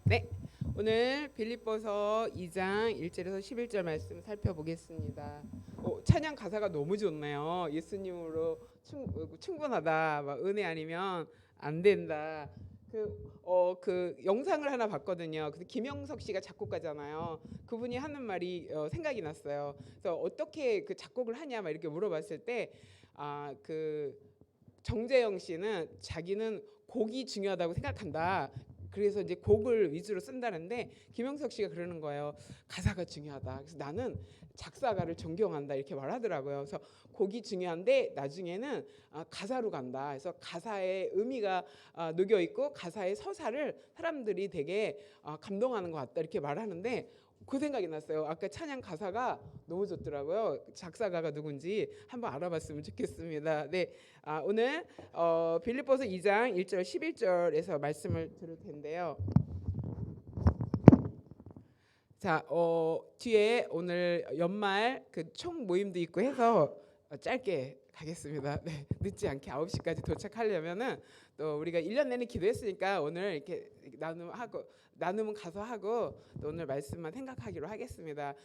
네, 오늘 빌립보서 2장 1절에서 11절 말씀 살펴보겠습니다. 찬양 가사가 너무 좋네요. 예수님으로 충분하다. 막 은혜 아니면 안 된다. 그 영상을 하나 봤거든요. 그래서 김영석 씨가 작곡가잖아요. 그분이 하는 말이 생각이 났어요. 그래서 어떻게 그 작곡을 하냐 막 이렇게 물어봤을 때, 그 정재영 씨는 자기는 곡이 중요하다고 생각한다. 그래서 이제 곡을 위주로 쓴다는데, 김영석 씨가 그러는 거예요. 가사가 중요하다. 그래서 나는 작사가를 존경한다 이렇게 말하더라고요. 그래서 곡이 중요한데 나중에는 가사로 간다. 그래서 가사의 의미가 녹여 있고 가사의 서사를 사람들이 되게 감동하는 것 같다 이렇게 말하는데, 그 생각이 났어요. 아까 찬양 가사가 너무 좋더라고요. 작사가가 누군지 한번 알아봤으면 좋겠습니다. 네, 오늘 빌립보서 2장 1절 11절에서 말씀을 들을 텐데요. 자, 뒤에 오늘 연말 그 총 모임도 있고 해서 짧게 가겠습니다. 네, 늦지 않게 9시까지 도착하려면은 또 우리가 1년 내내 기도했으니까 오늘 이렇게 나눔은 가서 하고 또 오늘 말씀만 생각하기로 하겠습니다.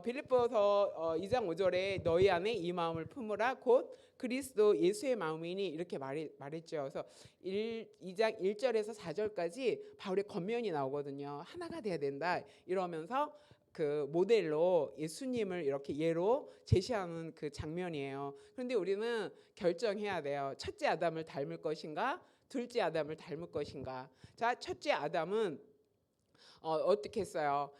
빌립보서 2장 5절에 너희 안에 이 마음을 품으라 곧 그리스도 예수의 마음이니 이렇게 말했죠. 그래서 2장 1절에서 4절까지 바울의 권면이 나오거든요. 하나가 돼야 된다 이러면서 그 모델로 예수님을 이렇게 예로 제시하는 그 장면이에요. 그런데 우리는 결정해야 돼요. 첫째 아담을 닮을 것인가, 둘째 아담을 닮을 것인가. 자, 첫째 아담은 어떻게 했어요?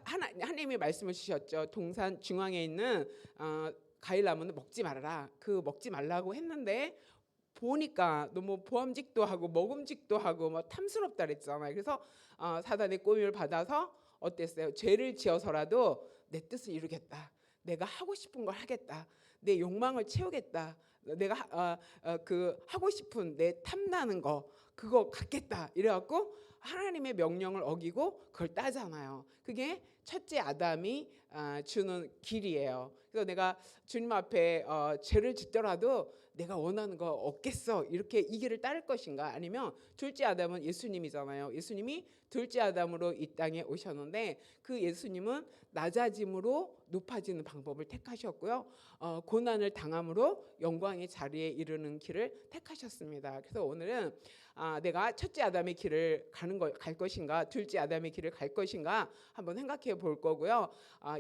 하나님이 말씀을 주셨죠. 동산 중앙에 있는 과일나무는 먹지 말아라. 그 먹지 말라고 했는데 보니까 너무 보암직도 하고 먹음직도 하고 뭐 탐스럽다 그랬잖아요. 그래서 사단의 꼬임을 받아서 어땠어요? 죄를 지어서라도 내 뜻을 이루겠다. 내가 하고 싶은 걸 하겠다. 내 욕망을 채우겠다. 내가 그 하고 싶은 내 탐나는 거 그거 갖겠다. 이래갖고 하나님의 명령을 어기고 그걸 따잖아요. 그게 첫째 아담이 주는 길이에요. 그래서 내가 주님 앞에 죄를 짓더라도 내가 원하는 거 얻겠어 이렇게 이 길을 따를 것인가, 아니면 둘째 아담은 예수님이잖아요. 예수님이 둘째 아담으로 이 땅에 오셨는데 그 예수님은 낮아짐으로 높아지는 방법을 택하셨고요. 고난을 당함으로 영광의 자리에 이르는 길을 택하셨습니다. 그래서 오늘은 내가 첫째 아담의 길을 갈 것인가, 둘째 아담의 길을 갈 것인가 한번 생각해 볼 거고요.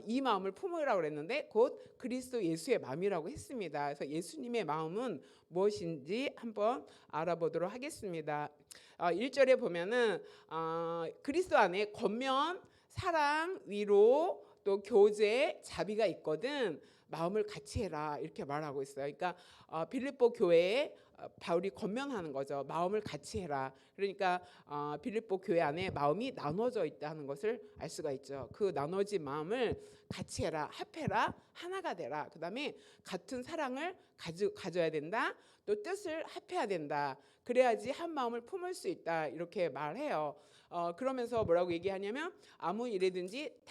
이 마음을 품으라고 그랬는데 곧 그리스도 예수의 마음이라고 했습니다. 그래서 예수님의 마음은 무엇인지 한번 알아보도록 하겠습니다. 1절에 보면은 그리스도 안에 권면, 사랑, 위로, 또 교제, 자비가 있거든. 마음을 같이 해라 이렇게 말하고 있어요. 그러니까 빌립보 교회에 바울이 권면하는 거죠. 마음을 같이 해라. 그러니까 빌립보 교회 안에 마음이 나눠져 있다는 것을 알 수가 있죠. 그 나눠진 마음을 같이 해라, 합해라, 하나가 되라. 그다음에 같은 사랑을 가져야 된다. 또 뜻을 합해야 된다. 그래야지 한 마음을 품을 수 있다. 이렇게 말해요. 그러면서 뭐라고 얘기하냐면 아무 일이든지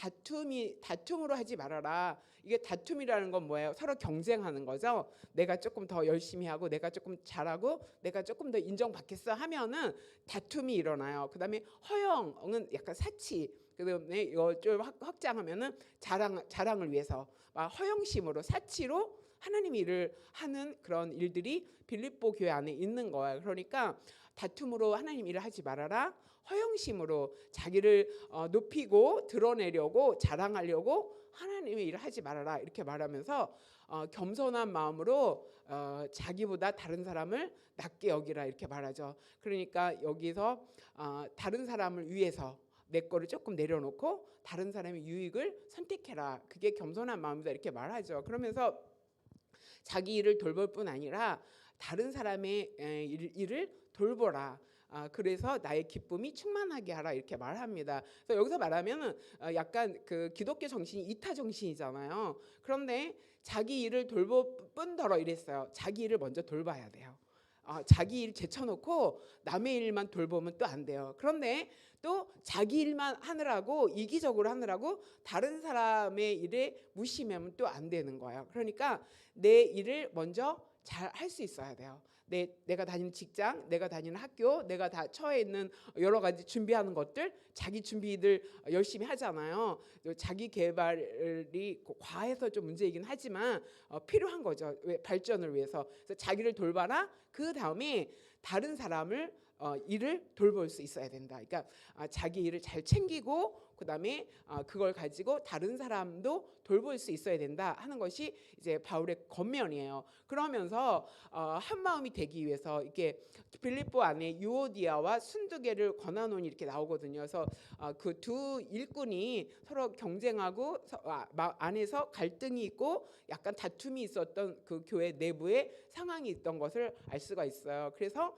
다툼으로 하지 말아라. 이게 다툼이라는 건 뭐예요? 서로 경쟁하는 거죠. 내가 조금 더 열심히 하고 내가 조금 잘하고 내가 조금 더 인정받겠어 하면은 다툼이 일어나요. 그다음에 허영은 약간 사치. 그다음에 이거 좀 확장하면은 자랑을 위해서 허영심으로 사치로 하나님 일을 하는 그런 일들이 빌립보 교회 안에 있는 거예요. 그러니까 다툼으로 하나님 일을 하지 말아라. 허영심으로 자기를 높이고 드러내려고 자랑하려고 하나님의 일을 하지 말아라 이렇게 말하면서 겸손한 마음으로 자기보다 다른 사람을 낮게 여기라 이렇게 말하죠. 그러니까 여기서 다른 사람을 위해서 내 거를 조금 내려놓고 다른 사람의 유익을 선택해라. 그게 겸손한 마음이다 이렇게 말하죠. 그러면서 자기 일을 돌볼 뿐 아니라 다른 사람의 일을 돌보라. 그래서 나의 기쁨이 충만하게 하라 이렇게 말합니다. 그래서 여기서 말하면은 약간 그 기독교 정신이 이타 정신이잖아요. 그런데 자기 일을 돌볼 뿐더러 이랬어요. 자기 일을 먼저 돌봐야 돼요. 자기 일 제쳐놓고 남의 일만 돌보면 또 안 돼요. 그런데 또 자기 일만 하느라고 이기적으로 하느라고 다른 사람의 일에 무심하면 또 안 되는 거예요. 그러니까 내 일을 먼저 잘 할 수 있어야 돼요. 내가 다니는 직장, 내가 다니는 학교, 내가 다 처해 있는 여러 가지 준비하는 것들, 자기 준비들 열심히 하잖아요. 자기 개발이 과해서 좀 문제이긴 하지만 필요한 거죠. 발전을 위해서. 그래서 자기를 돌봐라. 그 다음에 다른 사람을 일을 돌볼 수 있어야 된다. 그러니까 자기 일을 잘 챙기고 그다음에 그걸 가지고 다른 사람도 돌볼 수 있어야 된다 하는 것이 이제 바울의 겉면이에요. 그러면서 한 마음이 되기 위해서 이렇게 빌립보 안에 유오디아와 순두개를 권하노니 이렇게 나오거든요. 그래서 그 두 일꾼이 서로 경쟁하고 안에서 갈등이 있고 약간 다툼이 있었던 그 교회 내부에 상황이 있던 것을 알 수가 있어요. 그래서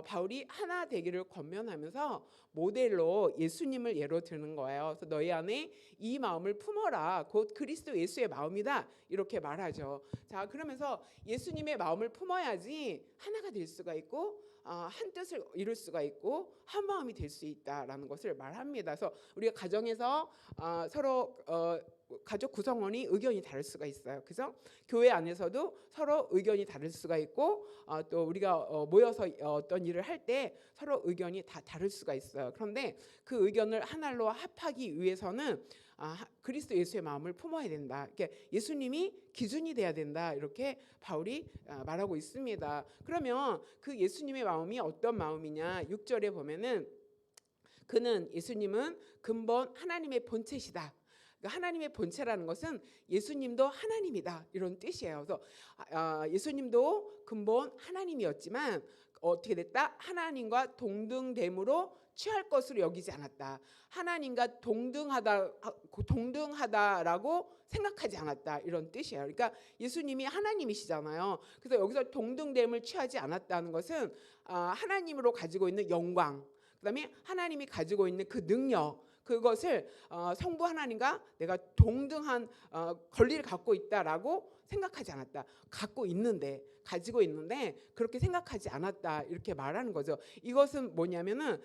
바울이 하나 되기를 권면하면서 모델로 예수님을 예로 드는 거예요. 그래서 너희 안에 이 마음을 품어라. 곧 그리스도 예수의 마음이다. 이렇게 말하죠. 자, 그러면서 예수님의 마음을 품어야지 하나가 될 수가 있고 한 뜻을 이룰 수가 있고 한 마음이 될 수 있다라는 것을 말합니다. 그래서 우리가 가정에서 서로 가족 구성원이 의견이 다를 수가 있어요. 그래서 교회 안에서도 서로 의견이 다를 수가 있고 또 우리가 모여서 어떤 일을 할 때 서로 의견이 다 다를 수가 있어요. 그런데 그 의견을 하나로 합하기 위해서는 그리스도 예수의 마음을 품어야 된다. 이렇게 예수님이 기준이 돼야 된다. 이렇게 바울이 말하고 있습니다. 그러면 그 예수님의 마음이 어떤 마음이냐? 6절에 보면은 그는 예수님은 근본 하나님의 본체시다. 하나님의 본체라는 것은 예수님도 하나님이다 이런 뜻이에요. 그래서 예수님도 근본 하나님이었지만 어떻게 됐다? 하나님과 동등됨으로 취할 것으로 여기지 않았다. 하나님과 동등하다라고 생각하지 않았다 이런 뜻이에요. 그러니까 예수님이 하나님이시잖아요. 그래서 여기서 동등됨을 취하지 않았다는 것은 하나님으로 가지고 있는 영광, 그다음에 하나님이 가지고 있는 그 능력, 그것을 성부 하나님과 내가 동등한 권리를 갖고 있다라고 생각하지 않았다. 가지고 있는데 그렇게 생각하지 않았다 이렇게 말하는 거죠. 이것은 뭐냐면은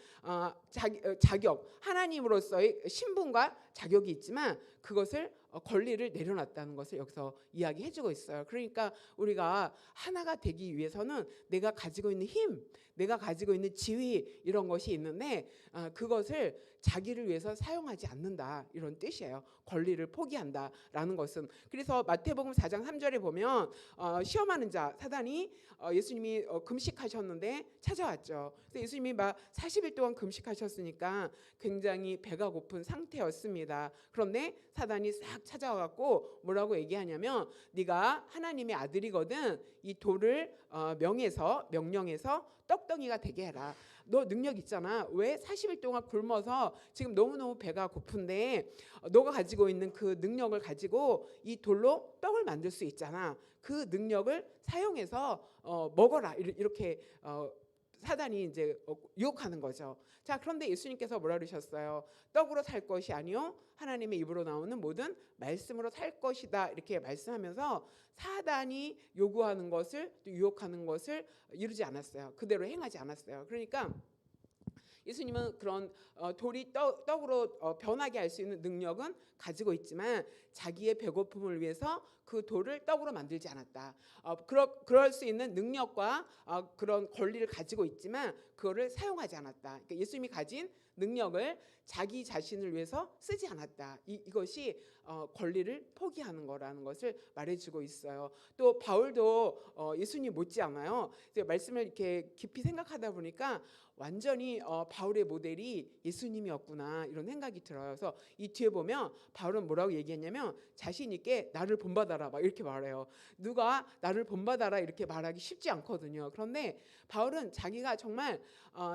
자격, 하나님으로서의 신분과 자격이 있지만 그것을 권리를 내려놨다는 것을 여기서 이야기해주고 있어요. 그러니까 우리가 하나가 되기 위해서는 내가 가지고 있는 힘, 내가 가지고 있는 지위 이런 것이 있는데 그것을 자기를 위해서 사용하지 않는다 이런 뜻이에요. 권리를 포기한다라는 것은. 그래서 마태복음 4장 3절에 보면 시험하는 자 사단이 예수님이 금식하셨는데 찾아왔죠. 그래서 예수님이 막 40일 동안 금식하셨으니까 굉장히 배가 고픈 상태였습니다. 그런데 사단이 싹 찾아와갖고 뭐라고 얘기하냐면 네가 하나님의 아들이거든 이 돌을 명령해서 떡덩이가 되게 해라. 너 능력 있잖아. 왜 40일 동안 굶어서 지금 너무너무 배가 고픈데 너가 가지고 있는 그 능력을 가지고 이 돌로 떡을 만들 수 있잖아. 그 능력을 사용해서 먹어라. 이렇게 사단이 이제 유혹하는 거죠. 자, 그런데 예수님께서 뭐라 그러셨어요? 떡으로 살 것이 아니요 하나님의 입으로 나오는 모든 말씀으로 살 것이다 이렇게 말씀하면서 사단이 요구하는 것을 또 유혹하는 것을 이루지 않았어요. 그대로 행하지 않았어요. 그러니까 예수님은 그런 돌이 떡으로 변하게 할 수 있는 능력은 가지고 있지만 자기의 배고픔을 위해서 그 돌을 떡으로 만들지 않았다. 그럴 수 있는 능력과 그런 권리를 가지고 있지만 그거를 사용하지 않았다. 그러니까 예수님이 가진 능력을 자기 자신을 위해서 쓰지 않았다. 이것이 권리를 포기하는 거라는 것을 말해주고 있어요. 또 바울도 예수님 못지않아요. 말씀을 이렇게 깊이 생각하다 보니까 완전히 바울의 모델이 예수님이었구나 이런 생각이 들어요. 그래서 이 뒤에 보면 바울은 뭐라고 얘기했냐면 자신 있게 나를 본받아라 막 이렇게 말해요. 누가 나를 본받아라 이렇게 말하기 쉽지 않거든요. 그런데 바울은 자기가 정말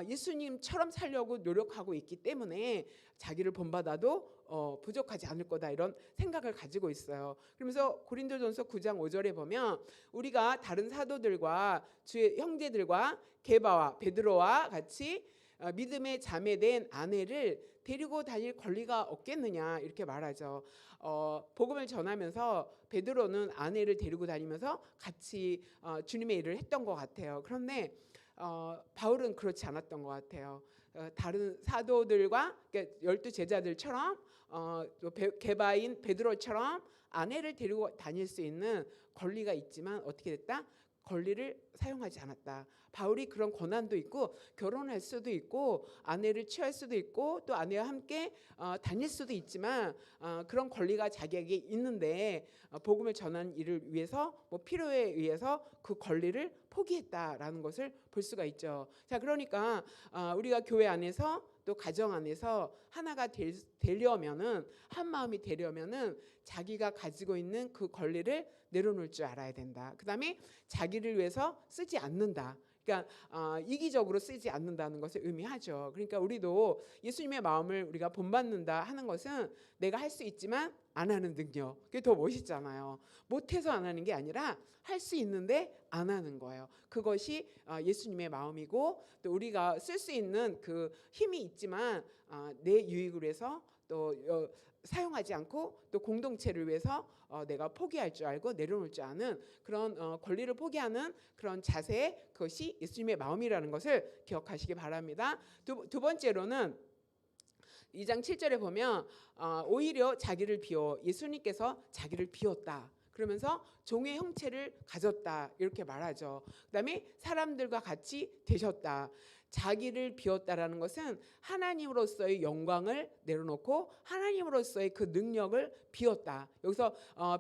예수님처럼 살려고 노력하고 있기 때문에 자기를 본받아도 부족하지 않을 거다 이런 생각을 가지고 있어요. 그러면서 고린도전서 9장 5절에 보면 우리가 다른 사도들과 주의 형제들과 게바와 베드로와 같이 믿음의 자매된 아내를 데리고 다닐 권리가 없겠느냐 이렇게 말하죠. 복음을 전하면서 베드로는 아내를 데리고 다니면서 같이 주님의 일을 했던 것 같아요. 그런데 바울은 그렇지 않았던 것 같아요. 다른 사도들과 그러니까 12 제자들처럼 또 게바인 베드로처럼 아내를 데리고 다닐 수 있는 권리가 있지만 어떻게 됐다? 권리를 사용하지 않았다. 바울이 그런 권한도 있고 결혼할 수도 있고 아내를 취할 수도 있고 또 아내와 함께 다닐 수도 있지만 그런 권리가 자기에게 있는데 복음을 전하는 일을 위해서 뭐 필요에 의해서 그 권리를 포기했다라는 것을 볼 수가 있죠. 자, 그러니까 우리가 교회 안에서 또 가정 안에서 하나가 되려면은 한 마음이 되려면은 자기가 가지고 있는 그 권리를 내려놓을 줄 알아야 된다. 그다음에 자기를 위해서 쓰지 않는다. 그러니까 이기적으로 쓰지 않는다는 것을 의미하죠. 그러니까 우리도 예수님의 마음을 우리가 본받는다 하는 것은 내가 할 수 있지만 안 하는 능력. 그게 더 멋있잖아요. 못해서 안 하는 게 아니라 할 수 있는데 안 하는 거예요. 그것이 예수님의 마음이고 또 우리가 쓸 수 있는 그 힘이 있지만 내 유익을 위해서 또 사용하지 않고 또 공동체를 위해서 내가 포기할 줄 알고 내려놓을 줄 아는 그런 권리를 포기하는 그런 자세, 그것이 예수님의 마음이라는 것을 기억하시기 바랍니다. 두 번째로는 2장 7절에 보면 오히려 자기를 비워 예수님께서 자기를 비웠다. 그러면서 종의 형체를 가졌다 이렇게 말하죠. 그다음에 사람들과 같이 되셨다. 자기를 비웠다라는 것은 하나님으로서의 영광을 내려놓고 하나님으로서의 그 능력을 비웠다. 여기서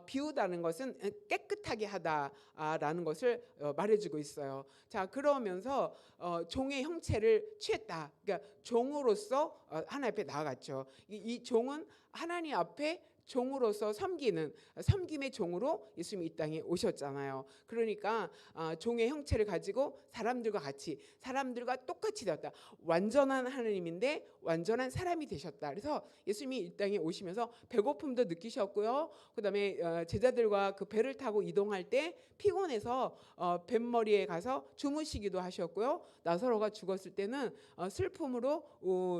비우다는 것은 깨끗하게 하다라는 것을 말해주고 있어요. 자, 그러면서 종의 형체를 취했다. 그러니까 종으로서 하나님 앞에 나아갔죠. 이 종은 하나님 앞에 종으로서 섬김의 종으로 예수님이 이 땅에 오셨잖아요. 그러니까 종의 형체를 가지고 사람들과 똑같이 되었다. 완전한 하나님인데 완전한 사람이 되셨다. 그래서 예수님이 이 땅에 오시면서 배고픔도 느끼셨고요. 그다음에 제자들과 그 배를 타고 이동할 때 피곤해서 뱃머리에 가서 주무시기도 하셨고요. 나사로가 죽었을 때는 슬픔으로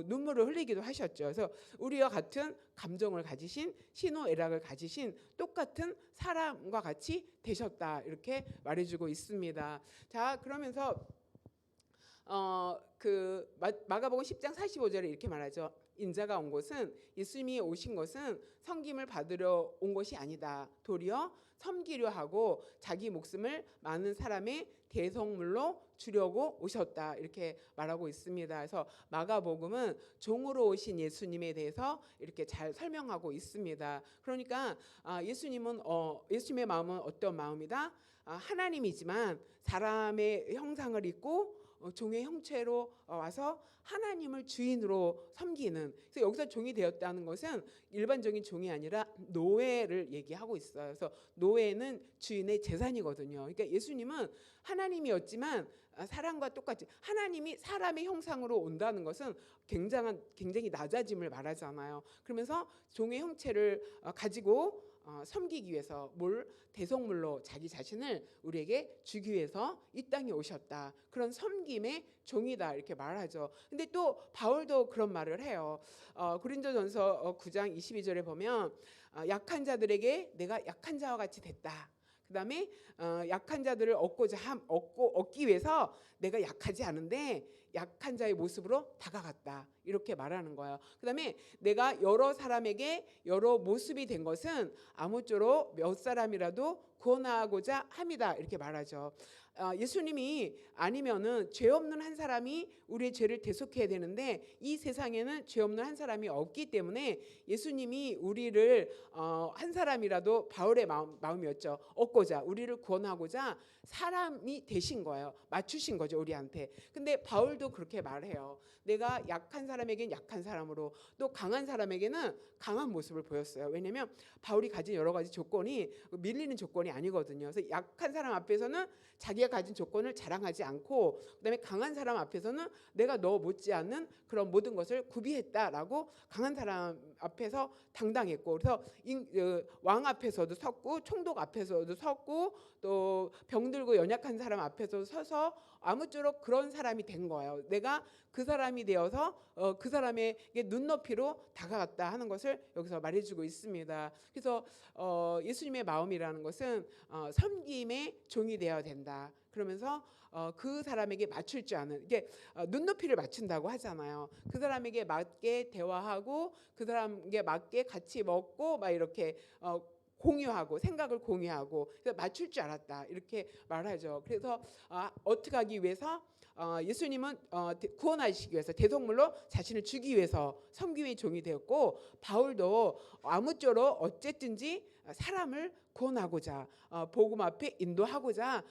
눈물을 흘리기도 하셨죠. 그래서 우리와 같은 감정을 가지신 희노애락을 가지신 똑같은 사람과 같이 되셨다 이렇게 말해주고 있습니다. 자, 그러면서 그 마가복음 10장 45절에 이렇게 말하죠. 인자가 온 것은 예수님이 오신 것은 섬김을 받으러 온 것이 아니다. 도리어 섬기려 하고 자기 목숨을 많은 사람의 대성물로 주려고 오셨다 이렇게 말하고 있습니다. 그래서 마가복음은 종으로 오신 예수님에 대해서 이렇게 잘 설명하고 있습니다. 그러니까 예수님의 마음은 어떤 마음이다? 하나님이지만 사람의 형상을 입고 종의 형체로 와서 하나님을 주인으로 섬기는. 그래서 여기서 종이 되었다는 것은 일반적인 종이 아니라 노예를 얘기하고 있어요. 그래서 노예는 주인의 재산이거든요. 그러니까 예수님은 하나님이었지만 사람과 똑같이 하나님이 사람의 형상으로 온다는 것은 굉장히 낮아짐을 말하잖아요. 그러면서 종의 형체를 가지고 섬기기 위해서 대속물로 자기 자신을 우리에게 주기 위해서 이 땅에 오셨다. 그런 섬김의 종이다 이렇게 말하죠. 근데 또 바울도 그런 말을 해요. 고린도전서 9장 22절에 보면 약한 자들에게 내가 약한 자와 같이 됐다. 그다음에 약한 자들을 얻기 위해서 내가 약하지 않은데 약한 자의 모습으로 다가갔다 이렇게 말하는 거예요. 그다음에 내가 여러 사람에게 여러 모습이 된 것은 아무쪼록 몇 사람이라도 구원하고자 함이다 이렇게 말하죠. 예수님이 아니면은 죄 없는 한 사람이 우리의 죄를 대속해야 되는데 이 세상에는 죄 없는 한 사람이 없기 때문에 예수님이 우리를 한 사람이라도 바울의 마음이었죠. 얻고자 우리를 구원하고자 사람이 되신 거예요. 맞추신 거죠 우리한테. 근데 바울도 그렇게 말해요. 내가 약한 사람에겐 약한 사람으로 또 강한 사람에게는 강한 모습을 보였어요. 왜냐하면 바울이 가진 여러 가지 조건이 밀리는 조건이 아니거든요. 그래서 약한 사람 앞에서는 자기가 가진 조건을 자랑하지 않고 그다음에 강한 사람 앞에서는 내가 너 못지않는 그런 모든 것을 구비했다라고 강한 사람 앞에서 당당했고 그래서 왕 앞에서도 섰고 총독 앞에서도 섰고 또 병들고 연약한 사람 앞에서 서서 아무쪼록 그런 사람이 된 거예요. 내가 그 사람이 되어서 그 사람에게 눈높이로 다가갔다 하는 것을 여기서 말해주고 있습니다. 그래서 예수님의 마음이라는 것은 섬김의 종이 되어야 된다. 그러면서 그 사람에게 맞출 줄 아는 이게 눈높이를 맞춘다고 하잖아요. 그 사람에게 맞게 대화하고 그 사람에게 맞게 같이 먹고 막 이렇게 공유하고 생각을 공유하고 그래서 맞출 줄 알았다 이렇게 말하죠. 그래서 어떻게 하기 위해서 예수님은 구원하시기 위해서 대속물로 자신을 주기 위해서 섬김의 종이 되었고 바울도 아무쪼록 어쨌든지 사람을 구원하고자 복음 앞에 인도하고자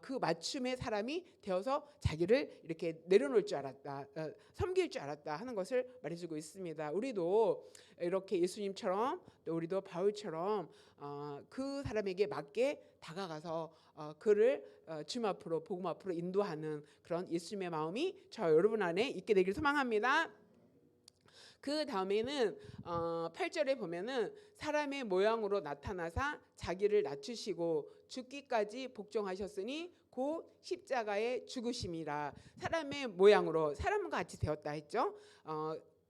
그 맞춤의 사람이 되어서 자기를 이렇게 내려놓을 줄 알았다, 섬길 줄 알았다 하는 것을 말해주고 있습니다. 우리도 이렇게 예수님처럼 또 우리도 바울처럼 그 사람에게 맞게 다가가서 그를 주님 앞으로 복음 앞으로 인도하는 그런 예수님의 마음이 저 여러분 안에 있게 되길 소망합니다. 그 다음에는 8절에 보면은 사람의 모양으로 나타나사 자기를 낮추시고 죽기까지 복종하셨으니 곧 십자가에 죽으심이라. 사람의 모양으로 사람과 같이 되었다 했죠.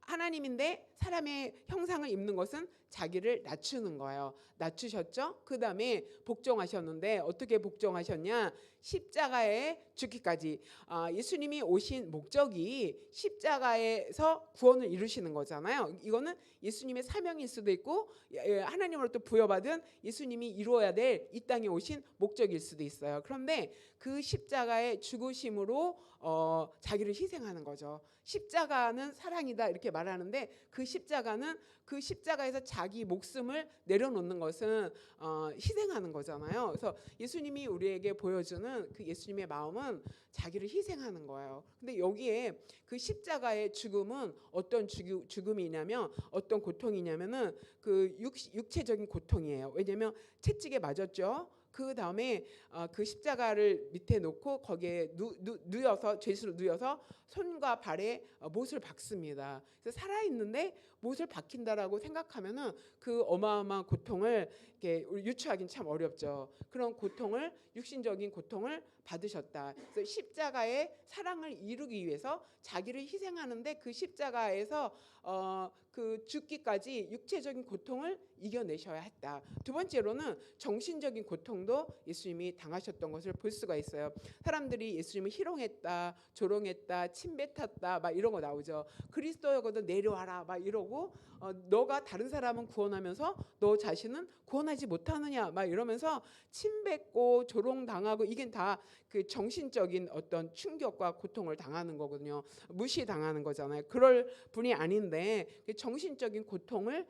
하나님인데 사람의 형상을 입는 것은 자기를 낮추는 거예요. 낮추셨죠? 그 다음에 복종하셨는데 어떻게 복종하셨냐? 십자가에 죽기까지. 예수님이 오신 목적이 십자가에서 구원을 이루시는 거잖아요. 이거는 예수님의 사명일 수도 있고 하나님으로부터 부여받은 예수님이 이루어야 될 이 땅에 오신 목적일 수도 있어요. 그런데 그 십자가의 죽으심으로 자기를 희생하는 거죠. 십자가는 사랑이다 이렇게 말하는데 그 십자가는 그 십자가에서 자기 목숨을 내려놓는 것은 희생하는 거잖아요. 그래서 예수님이 우리에게 보여주는 그 예수님의 마음은 자기를 희생하는 거예요. 근데 여기에 그 십자가의 죽음은 어떤 죽음이냐면 어떤 고통이냐면은 그 육체적인 고통이에요. 왜냐하면 채찍에 맞았죠. 그 다음에 그 십자가를 밑에 놓고 거기에 누워서 죄수로 누워서 손과 발에 못을 박습니다. 그래서 살아 있는데 못을 박힌다라고 생각하면은 그 어마어마한 고통을 이렇게 유추하기는 참 어렵죠. 그런 고통을 육신적인 고통을 받으셨다. 그래서 십자가의 사랑을 이루기 위해서 자기를 희생하는데 그 십자가에서 그 죽기까지 육체적인 고통을 이겨내셔야 했다. 두 번째로는 정신적인 고통도 예수님이 당하셨던 것을 볼 수가 있어요. 사람들이 예수님을 희롱했다, 조롱했다, 침뱉었다 막 이런 거 나오죠. 그리스도여거든 내려와라 막 이러고 너가 다른 사람은 구원하면서 너 자신은 구원하지 못하느냐 막 이러면서 침뱉고 조롱당하고 이게 다 그 정신적인 어떤 충격과 고통을 당하는 거거든요. 무시당하는 거잖아요. 그럴 분이 아닌데 정신적인 고통을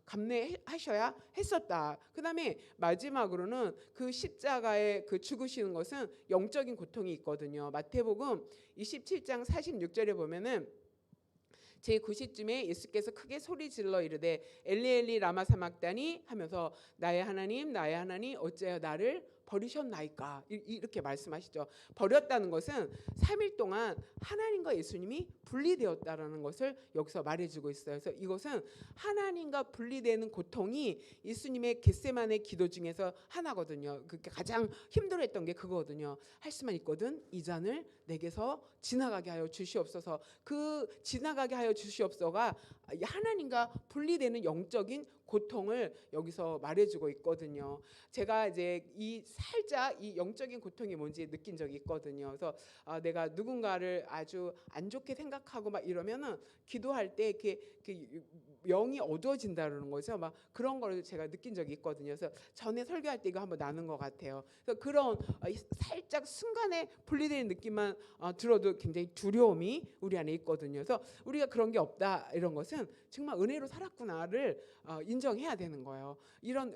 감내하셔야 했었다. 그다음에 마지막으로는 그 십자가에 그 죽으시는 것은 영적인 고통이 있거든요. 마태복음 27장 46절에 보면은 제9시쯤에 예수께서 크게 소리 질러 이르되 엘리 엘리 라마 사막다니 하면서 나의 하나님 어찌하여 나를 버리셨나이까 이렇게 말씀하시죠. 버렸다는 것은 3일 동안 하나님과 예수님이 분리되었다라는 것을 여기서 말해주고 있어요. 그래서 이것은 하나님과 분리되는 고통이 예수님의 겟세마네 기도 중에서 하나거든요. 그게 가장 힘들었던 게 그거거든요. 할 수만 있거든 이 잔을 내게서 지나가게 하여 주시옵소서. 그 지나가게 하여 주시옵소서가 하나님과 분리되는 영적인 고통을 여기서 말해주고 있거든요. 제가 이제 살짝 이 영적인 고통이 뭔지 느낀 적이 있거든요. 그래서 내가 누군가를 아주 안 좋게 생각하고 막 이러면은 기도할 때 이렇게 영이 어두워진다는 거죠. 막 그런 걸 제가 느낀 적이 있거든요. 그래서 전에 설교할 때 이거 한번 나눈 것 같아요. 그래서 그런 살짝 순간에 분리되는 느낌만 들어도 굉장히 두려움이 우리 안에 있거든요. 그래서 우리가 그런 게 없다 이런 것은 정말 은혜로 살았구나를 인정해야 되는 거예요. 이런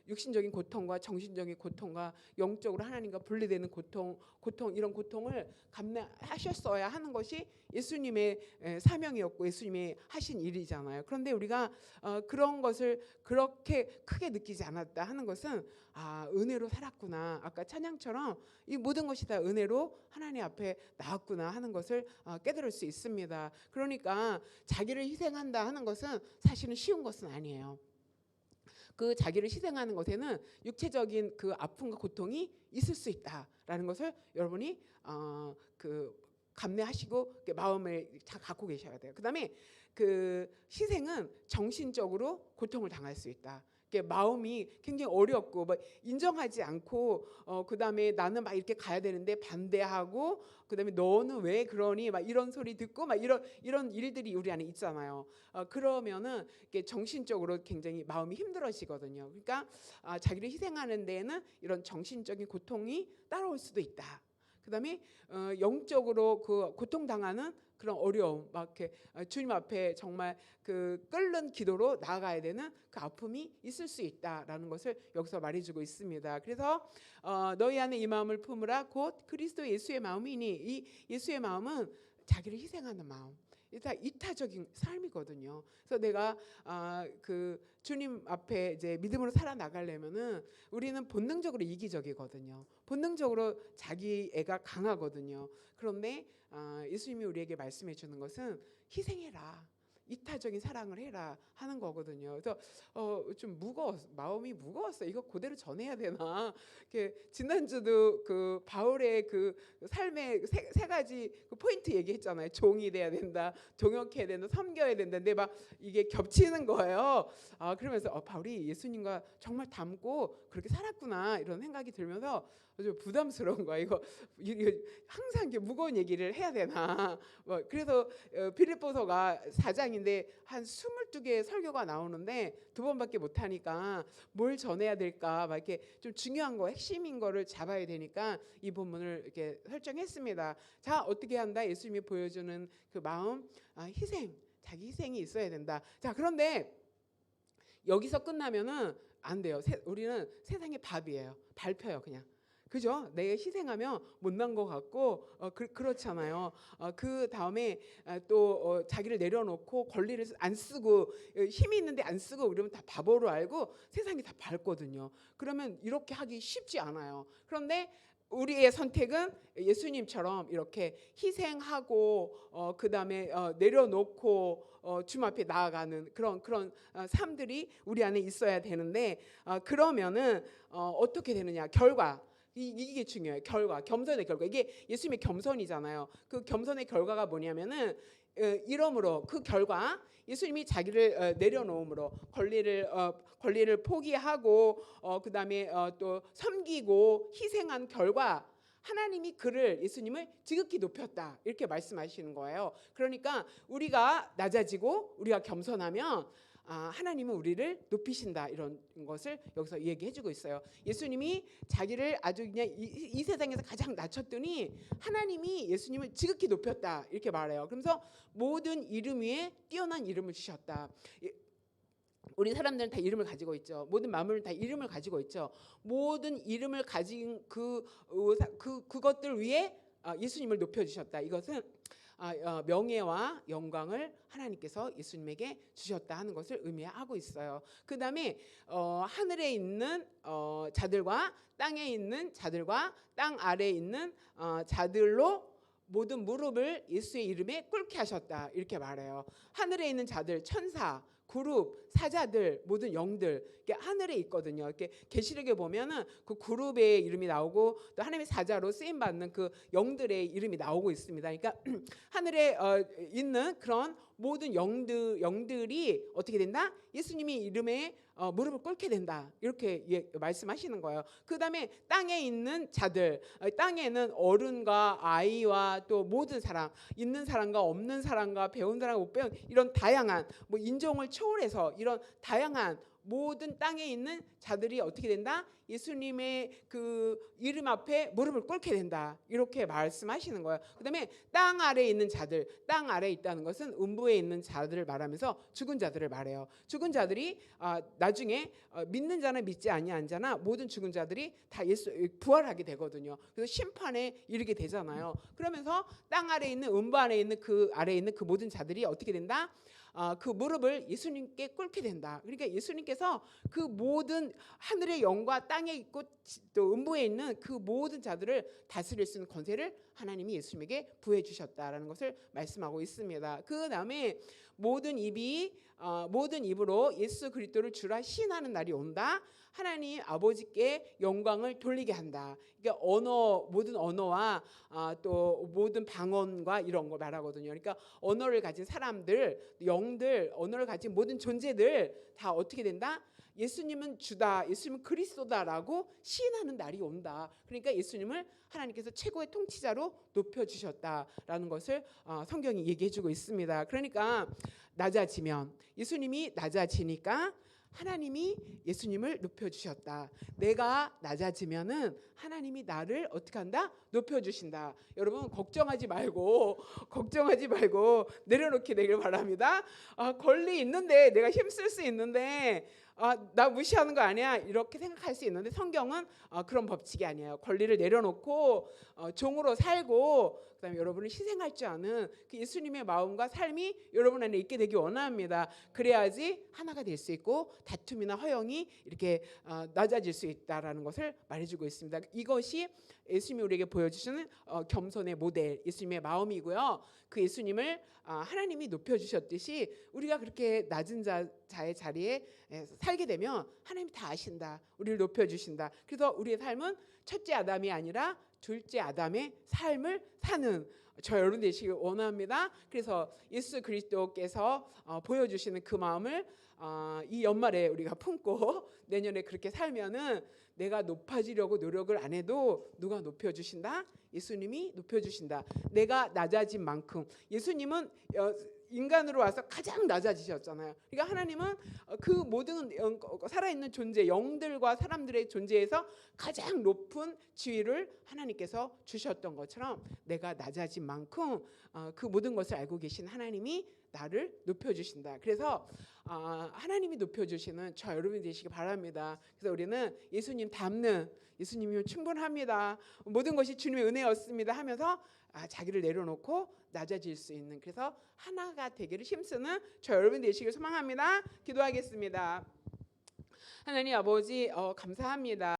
육신적인 고통과 정신적인 고통과 영적으로 하나님과 분리되는 고통 이런 고통을 감내하셨어야 하는 것이 예수님의 사명이었고 예수님이 하신 일이잖아요. 그런데 우리가 그런 것을 그렇게 크게 느끼지 않았다 하는 것은 은혜로 살았구나. 아까 찬양처럼 이 모든 것이 다 은혜로 하나님 앞에 나왔구나 하는 것을 깨달을 수 있습니다. 그러니까 자기를 희생한다 하는 것은 사실은 쉬운 것은 아니에요. 그 자기를 희생하는 것에는 육체적인 그 아픔과 고통이 있을 수 있다라는 것을 여러분이 그 감내하시고 마음을 갖고 계셔야 돼요. 그다음에 그 희생은 정신적으로 고통을 당할 수 있다. 마음이 굉장히 어렵고 뭐 인정하지 않고 그다음에 나는 막 이렇게 가야 되는데 반대하고 그다음에 너는 왜 그러니 막 이런 소리 듣고 막 이런 일들이 우리 안에 있잖아요. 그러면은 이게 정신적으로 굉장히 마음이 힘들어지거든요. 그러니까 자기를 희생하는 데에는 이런 정신적인 고통이 따라올 수도 있다. 그다음에 영적으로 그 고통당하는 그런 어려움, 막 이렇게 주님 앞에 정말 그 끓는 기도로 나아가야 되는 그 아픔이 있을 수 있다라는 것을 여기서 말해주고 있습니다. 그래서 너희 안에 이 마음을 품으라 곧 그리스도 예수의 마음이니, 이 예수의 마음은 자기를 희생하는 마음. 다 이타적인 삶이거든요. 그래서 내가 그 주님 앞에 이제 믿음으로 살아나가려면은 우리는 본능적으로 이기적이거든요. 본능적으로 자기 애가 강하거든요. 그런데 예수님이 우리에게 말씀해 주는 것은 희생해라, 이타적인 사랑을 해라 하는 거거든요. 그래서 좀 마음이 무거웠어. 이거 그대로 전해야 되나? 지난주도 그 바울의 그 삶의 세 가지 그 포인트 얘기했잖아요. 종이 돼야 된다, 동역해야 된다, 섬겨야 된다. 근데 막 이게 겹치는 거예요. 그러면서 바울이 예수님과 정말 닮고 그렇게 살았구나 이런 생각이 들면서 좀 부담스러운 거야. 이거 항상 이렇게 무거운 얘기를 해야 되나? 뭐 그래서 빌립보서가 4장인데 한 22개의 설교가 나오는데 2번밖에 못 하니까 뭘 전해야 될까? 막 이렇게 좀 중요한 거, 핵심인 거를 잡아야 되니까 이 본문을 이렇게 설정했습니다. 자, 어떻게 한다? 예수님이 보여주는 그 마음, 희생, 자기 희생이 있어야 된다. 자, 그런데 여기서 끝나면은 안 돼요. 우리는 세상의 밥이에요. 밟혀요, 그냥. 그죠? 내가 희생하면 못난 것 같고 그렇잖아요. 그 다음에 또 자기를 내려놓고 권리를 안 쓰고 힘이 있는데 안 쓰고 그러면 다 바보로 알고 세상이 다 밟거든요. 그러면 이렇게 하기 쉽지 않아요. 그런데 우리의 선택은 예수님처럼 이렇게 희생하고 그 다음에 내려놓고 주님 앞에 나아가는 그런 삶들이 우리 안에 있어야 되는데 그러면은 어떻게 되느냐? 결과. 이게 중요해요. 결과, 겸손의 결과. 이게 예수님의 겸손이잖아요. 그 겸손의 결과가 뭐냐면은 이러므로 그 결과 예수님이 자기를 내려놓음으로 권리를 포기하고 그다음에 또 섬기고 희생한 결과 하나님이 예수님을 지극히 높였다 이렇게 말씀하시는 거예요. 그러니까 우리가 낮아지고 우리가 겸손하면 하나님은 우리를 높이신다 이런 것을 여기서 얘기해주고 있어요. 예수님이 자기를 아주 그냥 이 세상에서 가장 낮췄더니 하나님이 예수님을 지극히 높였다 이렇게 말해요. 그러면서 모든 이름 위에 뛰어난 이름을 주셨다. 우리 사람들은 다 이름을 가지고 있죠. 모든 만물은 다 이름을 가지고 있죠. 모든 이름을 가진 그것들 위에 예수님을 높여주셨다. 이것은 명예와 영광을 하나님께서 예수님에게 주셨다 하는 것을 의미하고 있어요. 그 다음에 하늘에 있는 자들과 땅에 있는 자들과 땅 아래에 있는 자들로 모든 무릎을 예수의 이름에 꿇게 하셨다 이렇게 말해요. 하늘에 있는 자들, 천사, 그룹, 사자들, 모든 영들 이렇게 하늘에 있거든요. 이렇게 계시록에 보면은 그 그룹의 이름이 나오고 또 하나님의 사자로 쓰임 받는 그 영들의 이름이 나오고 있습니다. 그러니까 하늘에 있는 그런 모든 영들이 어떻게 된다? 예수님의 이름에 무릎을 꿇게 된다. 이렇게 말씀하시는 거예요. 그다음에 땅에 있는 자들, 땅에는 어른과 아이와 또 모든 사람, 있는 사람과 없는 사람과 배운 사람과 못 배운 이런 다양한 뭐 인종을 초월해서 이런 다양한 모든 땅에 있는 자들이 어떻게 된다? 예수님의 그 이름 앞에 무릎을 꿇게 된다. 이렇게 말씀하시는 거예요. 그다음에 땅 아래에 있는 자들, 땅 아래에 있다는 것은 음부에 있는 자들을 말하면서 죽은 자들을 말해요. 죽은 자들이 나중에 믿는 자나 믿지 아니한 자나 모든 죽은 자들이 다 부활하게 되거든요. 그래서 심판에 이르게 되잖아요. 그러면서 땅 아래에 있는 음부 안에 있는 그 아래에 있는 그 모든 자들이 어떻게 된다? 그 무릎을 예수님께 꿇게 된다. 그러니까 예수님께서 그 모든 하늘의 영과 땅에 있고 또 음부에 있는 그 모든 자들을 다스릴 수 있는 권세를 하나님이 예수님에게 부해 주셨다라는 것을 말씀하고 있습니다. 그 다음에 모든 입으로 예수 그리스도를 주라 시인하는 날이 온다. 하나님 아버지께 영광을 돌리게 한다. 그러니까 모든 언어와 또 모든 방언과 이런 걸 말하거든요. 그러니까 언어를 가진 사람들, 영들, 언어를 가진 모든 존재들 다 어떻게 된다? 예수님은 주다, 예수님은 그리스도다라고 시인하는 날이 온다. 그러니까 예수님을 하나님께서 최고의 통치자로 높여주셨다라는 것을 성경이 얘기해주고 있습니다. 그러니까 낮아지면, 예수님이 낮아지니까 하나님이 예수님을 높여주셨다. 내가 낮아지면은 하나님이 나를 어떻게 한다? 높여주신다. 여러분 걱정하지 말고 내려놓게 되길 바랍니다. 권리 있는데, 내가 힘쓸 수 있는데 나 무시하는 거 아니야, 이렇게 생각할 수 있는데 성경은 그런 법칙이 아니에요. 권리를 내려놓고 종으로 살고, 그다음에 여러분을 희생할 줄 아는 그 예수님의 마음과 삶이 여러분 안에 있게 되기 원합니다. 그래야지 하나가 될 수 있고 다툼이나 허영이 이렇게 낮아질 수 있다라는 것을 말해주고 있습니다. 이것이 예수님이 우리에게 보여주시는 겸손의 모델, 예수님의 마음이고요. 그 예수님을 하나님이 높여주셨듯이 우리가 그렇게 낮은 자의 자리에 살게 되면 하나님이 다 아신다, 우리를 높여주신다. 그래서 우리의 삶은 첫째 아담이 아니라 둘째 아담의 삶을 사는 저 여러분 되시길 원합니다. 그래서 예수 그리스도께서 보여주시는 그 마음을 이 연말에 우리가 품고 내년에 그렇게 살면은 내가 높아지려고 노력을 안 해도 누가 높여주신다? 예수님이 높여주신다. 내가 낮아진 만큼, 예수님은 인간으로 와서 가장 낮아지셨잖아요. 그러니까 하나님은 그 모든 살아있는 존재, 영들과 사람들의 존재에서 가장 높은 지위를 하나님께서 주셨던 것처럼 내가 낮아진 만큼 그 모든 것을 알고 계신 하나님이 나를 높여주신다. 그래서 하나님이 높여주시는 저 여러분이 되시기 바랍니다. 그래서 우리는 예수님 닮는, 예수님이면 충분합니다, 모든 것이 주님의 은혜였습니다 하면서 자기를 내려놓고 낮아질 수 있는, 그래서 하나가 되기를 힘쓰는 저 여러분 되시길 소망합니다. 기도하겠습니다. 하나님 아버지 감사합니다.